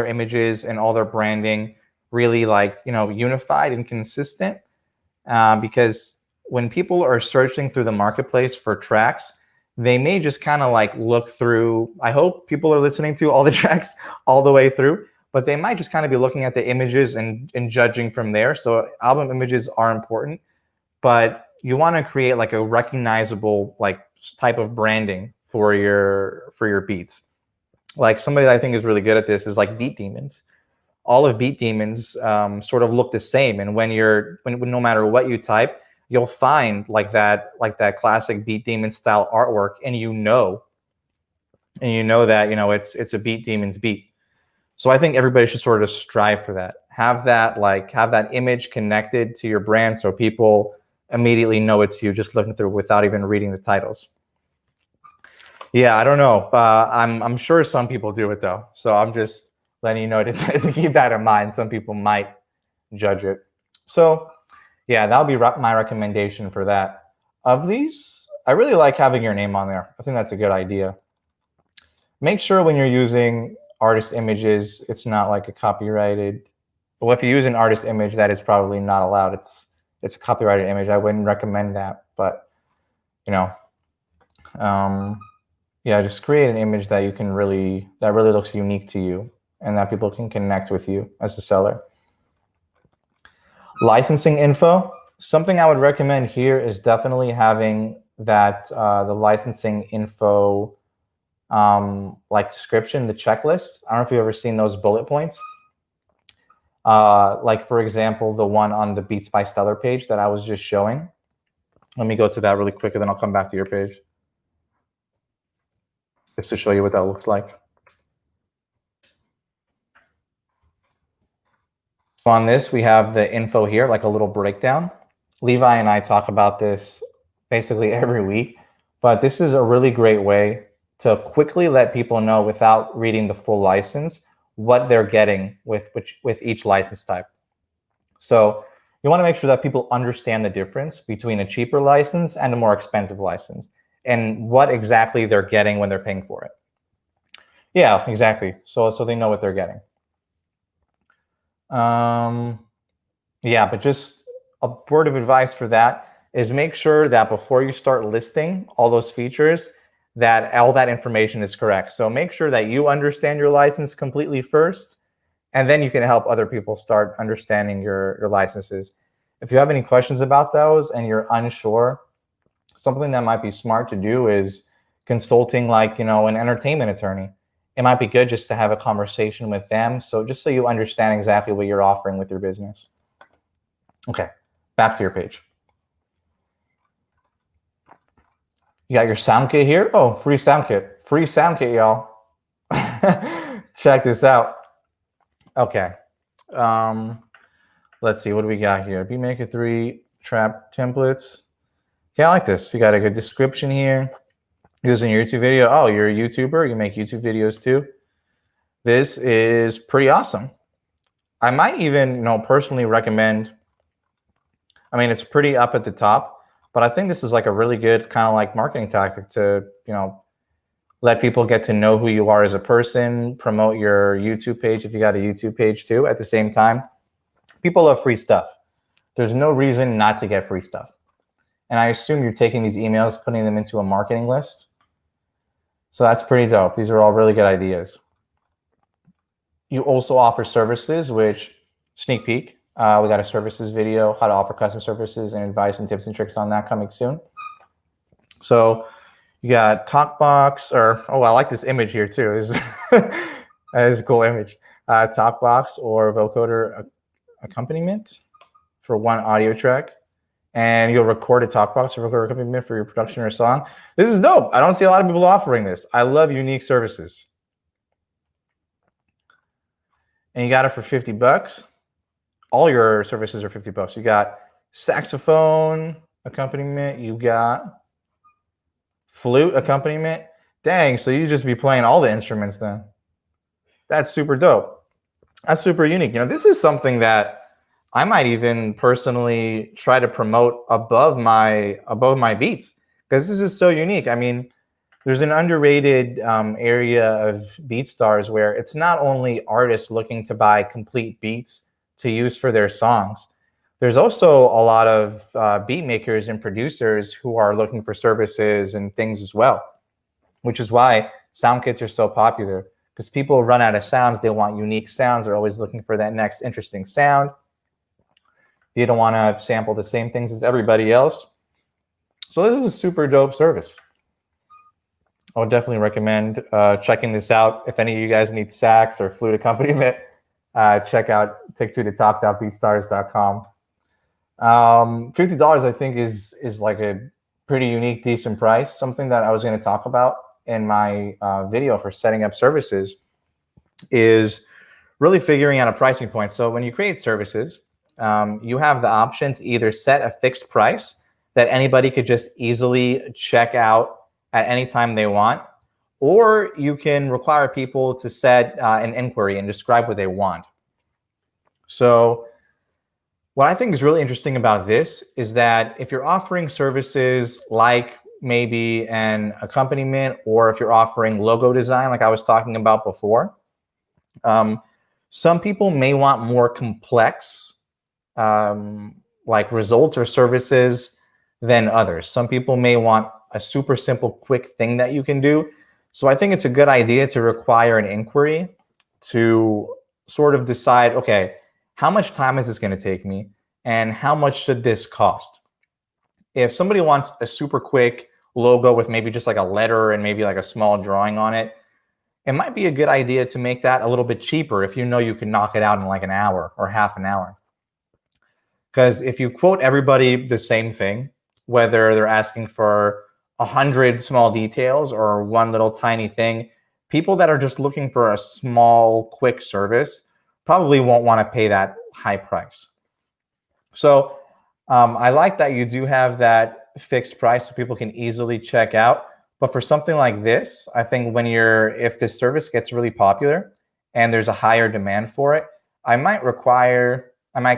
images and all their branding really like unified and consistent, because when people are searching through the marketplace for tracks, they may just kind of like look through. I hope people are listening to all the tracks all the way through, but they might just kind of be looking at the images and judging from there. So album images are important, but you want to create like a recognizable like type of branding for your beats. Like somebody that I think is really good at this is like Beat Demons. All of Beat Demons sort of look the same, and when no matter what you type, you'll find like that classic Beat Demon style artwork, and you know that it's a Beat Demons beat. So I think everybody should sort of strive for that. Have that image connected to your brand, so people immediately know it's you just looking through without even reading the titles. Yeah, I don't know. I'm sure some people do it though. So I'm just letting you know to keep that in mind. Some people might judge it. So yeah, that'll be my recommendation for that. Of these, I really like having your name on there. I think that's a good idea. Make sure when you're using artist images, it's not like a copyrighted. Well, if you use an artist image, that is probably not allowed. It's a copyrighted image. I wouldn't recommend that, but you know, yeah, just create an image that really looks unique to you and that people can connect with you as a seller. Licensing info. Something I would recommend here is definitely having that the licensing info like description, the checklist. I don't know if you've ever seen those bullet points. Like for example, the one on the Beats by Stellar page that I was just showing. Let me go to that really quick and then I'll come back to your page just to show you what that looks like. So on this, we have the info here, like a little breakdown. Levi and I talk about this basically every week, but this is a really great way to quickly let people know without reading the full license what they're getting with each license type. So you want to make sure that people understand the difference between a cheaper license and a more expensive license and what exactly they're getting when they're paying for it. Yeah, exactly. So they know what they're getting. Yeah, but just a word of advice for that is make sure that before you start listing all those features, that all that information is correct. So make sure that you understand your license completely first, and then you can help other people start understanding your licenses. If you have any questions about those and you're unsure, something that might be smart to do is consulting like, an entertainment attorney. It might be good just to have a conversation with them. So just so you understand exactly what you're offering with your business. Okay, back to your page. You got your sound kit here. Oh, free sound kit. Free sound kit, y'all. Check this out. Okay. Let's see. What do we got here? Beatmaker 3 trap templates. Okay, I like this. You got a good description here. Using your YouTube video. Oh, you're a YouTuber. You make YouTube videos too. This is pretty awesome. I might even, personally recommend. I mean, it's pretty up at the top, but I think this is like a really good kind of like marketing tactic to, let people get to know who you are as a person, promote your YouTube page if you got a YouTube page too. At the same time, people love free stuff. There's no reason not to get free stuff. And I assume you're taking these emails, putting them into a marketing list. So that's pretty dope. These are all really good ideas. You also offer services, which sneak peek. We got a services video, how to offer custom services and advice and tips and tricks on that coming soon. So you got TalkBox, I like this image here too. That is a cool image. TalkBox or vocoder accompaniment for one audio track. And you'll record a TalkBox or vocoder accompaniment for your production or song. This is dope. I don't see a lot of people offering this. I love unique services. And you got it for $50. All your services are $50. You got saxophone accompaniment. You got flute accompaniment. Dang, so you just be playing all the instruments then. That's super dope. That's super unique. This is something that I might even personally try to promote above my beats because this is so unique. I mean, there's an underrated area of BeatStars where it's not only artists looking to buy complete beats to use for their songs. There's also a lot of beat makers and producers who are looking for services and things as well, which is why sound kits are so popular because people run out of sounds. They want unique sounds. They're always looking for that next interesting sound. You don't want to sample the same things as everybody else. So this is a super dope service. I would definitely recommend checking this out. If any of you guys need sax or flute accompaniment, check out take2totalk.beatstars.com. $50 I think is like a pretty unique, decent price. Something that I was going to talk about in my video for setting up services is really figuring out a pricing point. So when you create services, you have the option to either set a fixed price that anybody could just easily check out at any time they want, or you can require people to set an inquiry and describe what they want. So what I think is really interesting about this is that if you're offering services like maybe an accompaniment, or if you're offering logo design like I was talking about before, Some people may want more complex like results or services than others. Some people may want a super simple, quick thing that you can do. So I think it's a good idea to require an inquiry to sort of decide, okay, how much time is this going to take me and how much should this cost? If somebody wants a super quick logo with maybe just like a letter and maybe like a small drawing on it, it might be a good idea to make that a little bit cheaper if you know you can knock it out in like an hour or half an hour. Because if you quote everybody the same thing, whether they're asking for 100 small details or one little tiny thing, people that are just looking for a small, quick service probably won't want to pay that high price. So I like that you do have that fixed price so people can easily check out. But for something like this, I think if this service gets really popular and there's a higher demand for it, I might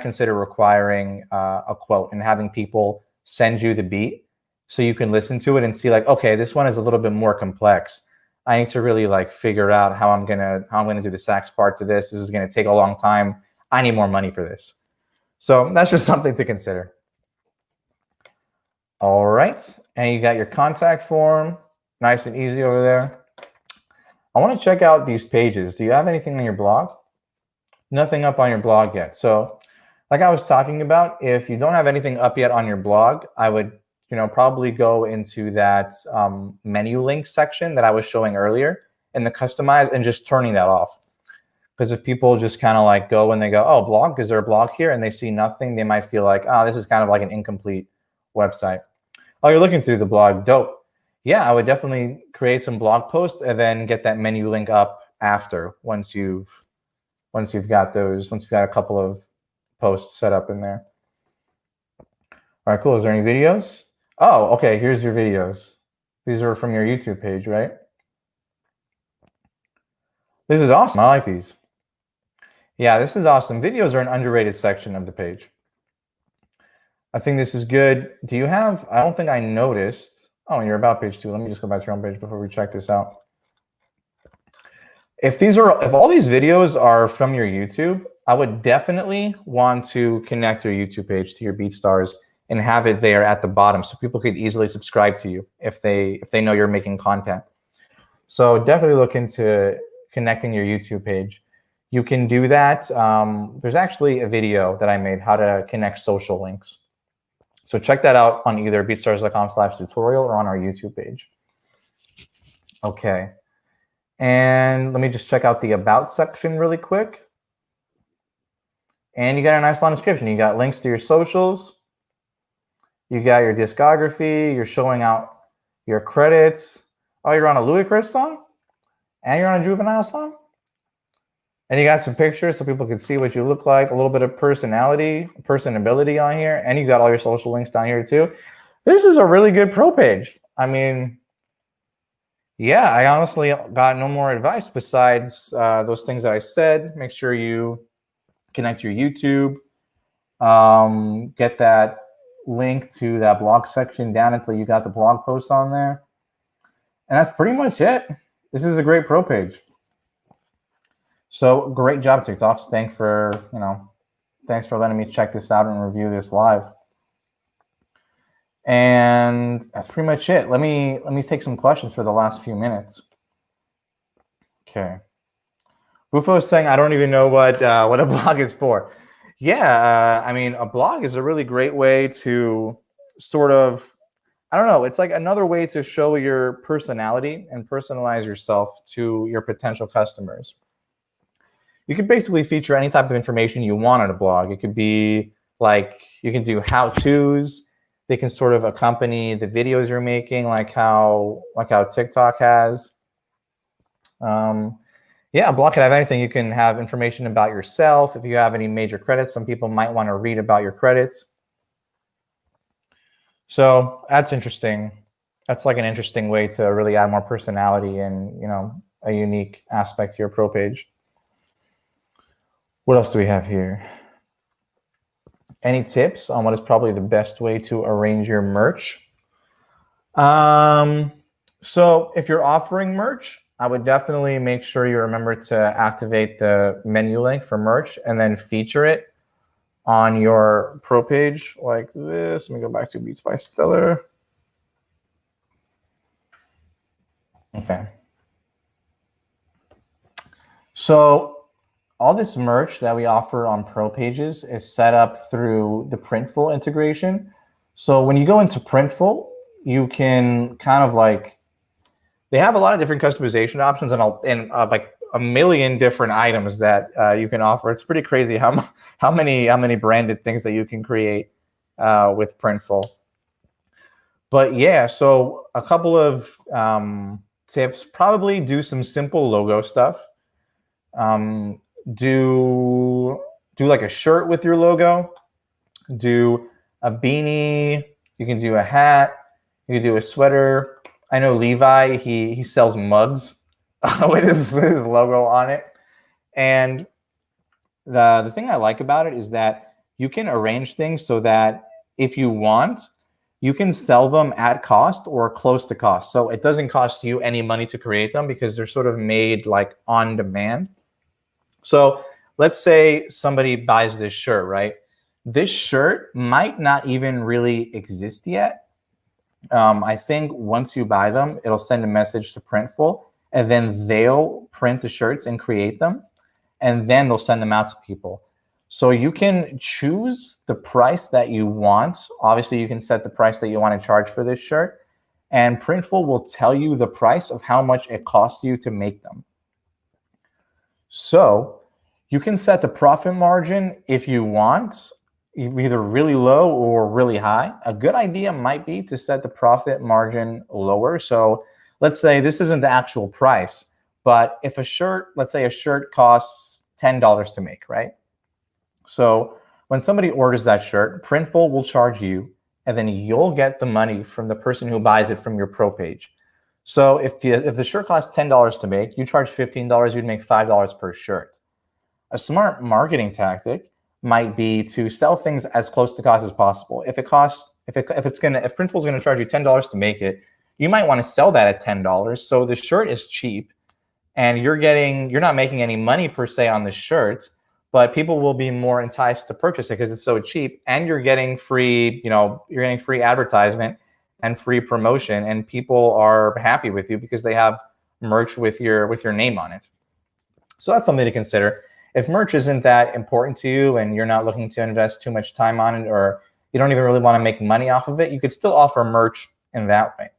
consider requiring a quote and having people send you the beat so you can listen to it and see like, okay, this one is a little bit more complex. I need to really like figure out how I'm gonna do the sax part to this. This is gonna take a long time. I need more money for this. So that's just something to consider. All right, and you got your contact form, nice and easy over there. I want to check out these pages. Do you have anything on your blog? Nothing up on your blog yet. So like I was talking about, if you don't have anything up yet on your blog, I would probably go into that menu link section that I was showing earlier in the customize and just turning that off. Because if people just kind of like go and they go, oh, blog, is there a blog here? And they see nothing, they might feel like, oh, this is kind of like an incomplete website. Oh, you're looking through the blog, dope. Yeah, I would definitely create some blog posts and then get that menu link up after once you've got a couple of posts set up in there. All right, cool. Is there any videos? Oh, okay, here's your videos. These are from your YouTube page, right? This is awesome. I like these. Yeah, this is awesome. Videos are an underrated section of the page. I think this is good. Do you have, I don't think I noticed. Oh, your about page too. Let me just go back to your home page before we check this out. If all these videos are from your YouTube, I would definitely want to connect your YouTube page to your BeatStars and have it there at the bottom so people could easily subscribe to you if they know you're making content. So definitely look into connecting your YouTube page. You can do that. There's actually a video that I made, how to connect social links. So check that out on either beatstars.com/tutorial or on our YouTube page. Okay. And let me just check out the about section really quick. And you got a nice long description. You got links to your socials. You got your discography. You're showing out your credits. Oh, you're on a Ludacris song? And you're on a Juvenile song? And you got some pictures so people can see what you look like, a little bit of personability on here. And you got all your social links down here too. This is a really good pro page. I mean, yeah, I honestly got no more advice besides those things that I said. Make sure you connect your YouTube, get that link to that blog section down until you got the blog post on there. And that's pretty much it. This is a great pro page. So great job, TikToks. Thanks for letting me check this out and review this live. And that's pretty much it. Let me take some questions for the last few minutes. Okay. Bufo is saying, I don't even know what a blog is for. Yeah, I mean, a blog is a really great way to sort of, I don't know, it's like another way to show your personality and personalize yourself to your potential customers. You can basically feature any type of information you want on a blog. It could be like, you can do how-tos. They can sort of accompany the videos you're making, like how TikTok has. Yeah, a blog can have anything. You can have information about yourself. If you have any major credits, some people might want to read about your credits. So that's interesting. That's like an interesting way to really add more personality and, a unique aspect to your pro page. What else do we have here? Any tips on what is probably the best way to arrange your merch? So if you're offering merch, I would definitely make sure you remember to activate the menu link for merch and then feature it on your pro page like this. Let me go back to Beats by Stellar. Okay. So all this merch that we offer on Pro Pages is set up through the Printful integration. So when you go into Printful, you can kind of like, they have a lot of different customization options and like a million different items that you can offer. It's pretty crazy how many branded things that you can create with Printful. But yeah, so a couple of tips: probably do some simple logo stuff. Do like a shirt with your logo. Do a beanie. You can do a hat. You can do a sweater. I know Levi, he sells mugs with his logo on it. And the thing I like about it is that you can arrange things so that if you want, you can sell them at cost or close to cost. So it doesn't cost you any money to create them because they're sort of made like on demand. So let's say somebody buys this shirt, right? This shirt might not even really exist yet. I think once you buy them, it'll send a message to Printful, and then they'll print the shirts and create them, and then they'll send them out to people. So you can choose the price that you want. Obviously, you can set the price that you want to charge for this shirt, and Printful will tell you the price of how much it costs you to make them. So you can set the profit margin if you want, either really low or really high. A good idea might be to set the profit margin lower. So let's say this isn't the actual price, but if a shirt, let's say a shirt costs $10 to make, right? So when somebody orders that shirt, Printful will charge you, and then you'll get the money from the person who buys it from your pro page. So if the shirt costs $10 to make, you charge $15, you'd make $5 per shirt. A smart marketing tactic might be to sell things as close to cost as possible. If Printful's gonna charge you $10 to make it, you might want to sell that at $10. So the shirt is cheap, and you're not making any money per se on the shirt, but people will be more enticed to purchase it because it's so cheap, and you're getting free, you're getting free advertisement and free promotion, and people are happy with you because they have merch with your name on it. So that's something to consider. If merch isn't that important to you and you're not looking to invest too much time on it, or you don't even really want to make money off of it, you could still offer merch in that way.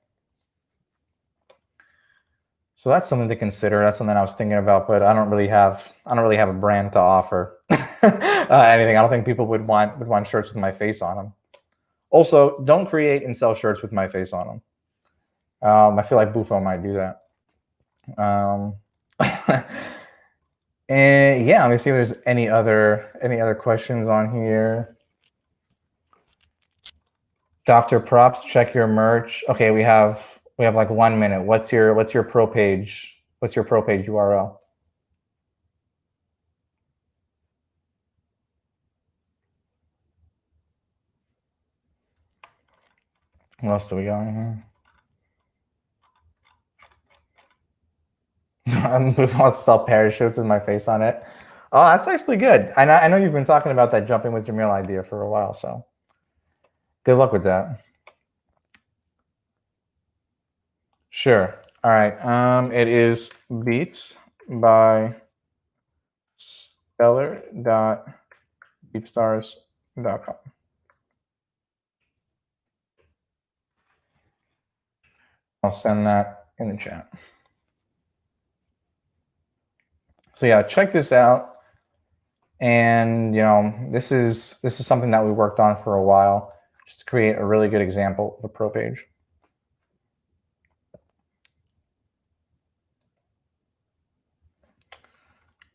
So that's something to consider. That's something I was thinking about, but I don't really have a brand to offer anything. I don't think people would want shirts with my face on them. Also, don't create and sell shirts with my face on them. I feel like Bufo might do that. And yeah, let me see if there's any other questions on here. Dr. Props, check your merch. Okay, we have like 1 minute. What's your pro page? What's your pro page URL? What else do we got in here? I'm moving on to sell parachutes with my face on it. Oh, that's actually good. I know you've been talking about that jumping with Jamil idea for a while, so good luck with that. Sure. All right. It is Beats by Stellar.beatstars.com. I'll send that in the chat. So yeah, check this out. And this is something that we worked on for a while, just to create a really good example of a pro page.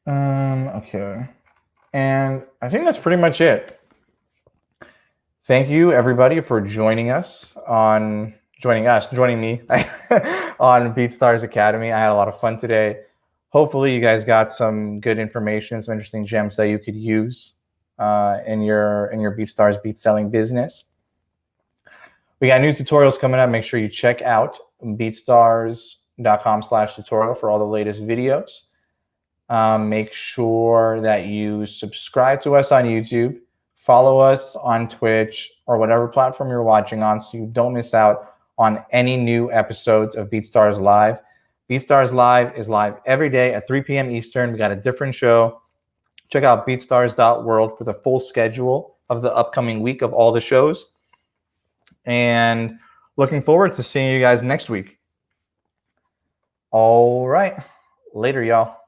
Okay. And I think that's pretty much it. Thank you everybody for joining me on BeatStars Academy. I had a lot of fun today. Hopefully you guys got some good information, some interesting gems that you could use in your BeatStars beat selling business. We got new tutorials coming up. Make sure you check out BeatStars beatstars.com/tutorial for all the latest videos. Make sure that you subscribe to us on YouTube, follow us on Twitch or whatever platform you're watching on so you don't miss out on any new episodes of BeatStars Live. BeatStars Live is live every day at 3 p.m. Eastern. We got a different show. Check out beatstars.world for the full schedule of the upcoming week of all the shows. And looking forward to seeing you guys next week. All right. Later, y'all.